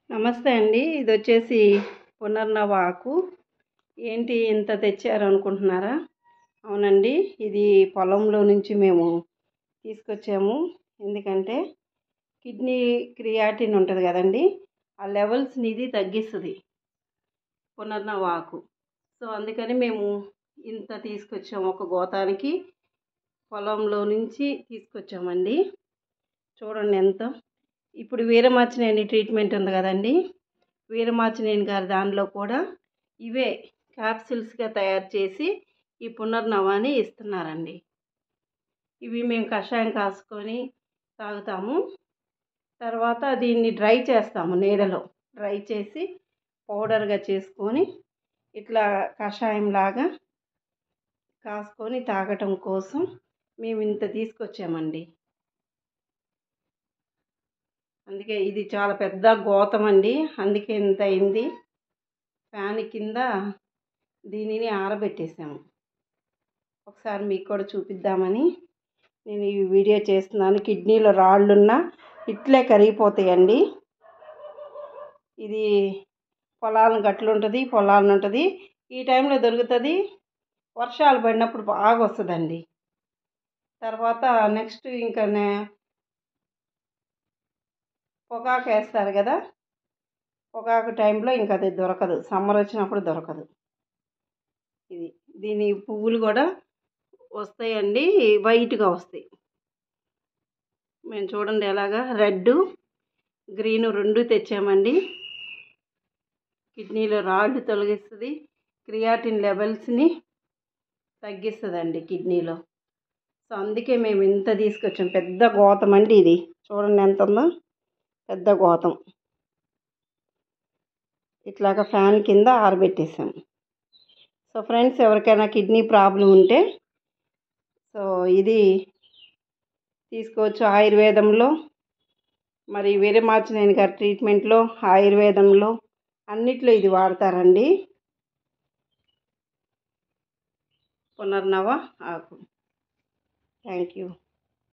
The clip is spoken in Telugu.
నమస్తే అండి. ఇది వచ్చేసి పునర్నవ ఆకు. ఏంటి ఇంత తెచ్చారు అనుకుంటున్నారా? అవునండి, ఇది పొలంలో నుంచి మేము తీసుకొచ్చాము. ఎందుకంటే కిడ్నీ క్రియాటిన్ ఉంటుంది కదండి, ఆ లెవెల్స్ని ఇది తగ్గిస్తుంది పునర్నవ ఆకు. సో అందుకని మేము ఇంత తీసుకొచ్చాము, ఒక గోతానికి పొలంలో నుంచి తీసుకొచ్చామండి. చూడండి ఎంత. ఇప్పుడు వీరమాచినేని ట్రీట్మెంట్ ఉంది కదండి, వీరమాచినేని గారి దానిలో కూడా ఇవే క్యాప్సిల్స్గా తయారు చేసి ఈ పునర్నవాన్ని ఇస్తున్నారండి. ఇవి మేము కషాయం కాసుకొని తాగుతాము. తర్వాత దీన్ని డ్రై చేస్తాము, నీడలో డ్రై చేసి పౌడర్గా చేసుకొని ఇట్లా కషాయం లాగా కాసుకొని తాగటం కోసం మేము ఇంత తీసుకొచ్చామండి. అందుకే ఇది చాలా పెద్ద గోతం అండి, అందుకే ఇంత అయింది. ఫ్యాన్ కింద దీనిని ఆరబెట్టేసాము. ఒకసారి మీకు కూడా చూపిద్దామని నేను ఈ వీడియో చేస్తున్నాను. కిడ్నీలో రాళ్ళున్నా ఇట్లే కరిగిపోతాయండి. ఇది పొలాలను గట్లు ఉంటుంది, పొలాలను ఉంటుంది. ఈ టైంలో దొరుకుతుంది. వర్షాలు పడినప్పుడు బాగా వస్తుందండి. తర్వాత నెక్స్ట్ ఇంకా పొగాకు వేస్తారు కదా, పొగాకు టైంలో ఇంకా అది దొరకదు, సమ్మర్ వచ్చినప్పుడు దొరకదు. దీని పువ్వులు కూడా వస్తాయండి, వైట్గా వస్తాయి. మేము చూడండి ఎలాగా రెడ్ గ్రీన్ రెండు తెచ్చామండి. కిడ్నీలో రాళ్ళు తొలగిస్తుంది, క్రియాటిన్ లెవెల్స్ని తగ్గిస్తుందండి కిడ్నీలో. సో అందుకే మేము ఇంత తీసుకొచ్చాం. పెద్ద గోతం అండి ఇది, చూడండి ఎంత ఉందో, పెద్ద గోతం. ఇట్లాగా ఫ్యాన్ కింద ఆరబెట్టేసాం. సో ఫ్రెండ్స్, ఎవరికైనా కిడ్నీ ప్రాబ్లం ఉంటే సో ఇది తీసుకోవచ్చు. ఆయుర్వేదంలో మరి వీరమాచినేని గారి ట్రీట్మెంట్లో, ఆయుర్వేదంలో అన్నిట్లో ఇది వాడతారండి, పునర్నవ ఆకు. Thank you.